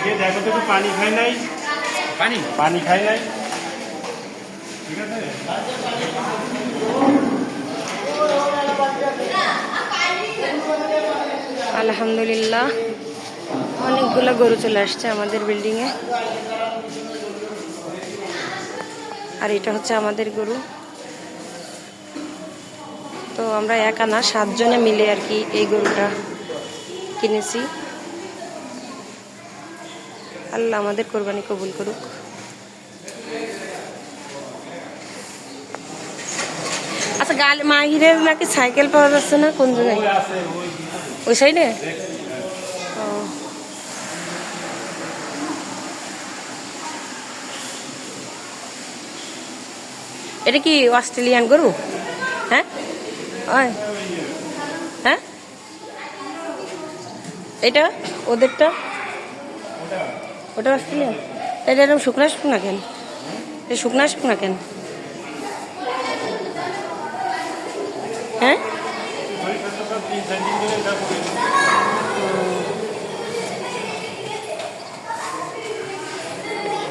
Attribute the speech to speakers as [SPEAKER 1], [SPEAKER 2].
[SPEAKER 1] দেখে দেখো তো পানি খায় নাই, পানি খায় নাই, ঠিক আছে।
[SPEAKER 2] আলহামদুলিল্লাহ অনেকগুলো গরু চলে আসছে আমাদের বিল্ডিংয়ে। আর এটা হচ্ছে আমাদের গরু। তো আমরা একা না, 7 জনে মিলে আর কি এই গরুটা কিনেছি। আল্লাহ আমাদের কোরবানি কবুল করুক। আচ্ছা, মাহিরের নাকি সাইকেল পাওয়া যাচ্ছে না, কোন জায়গায়? ওই সাইডে। ও, এটা কি অস্ট্রেলিয়ান গরু? হ্যাঁ, হ্যাঁ, এটা ওদেরটা, ওটা অস্ট্রেলিয়ান। তাই এরকম শুকনা শুকনা কেন? এটা শুকনা শুকনা কেন? হ্যাঁ,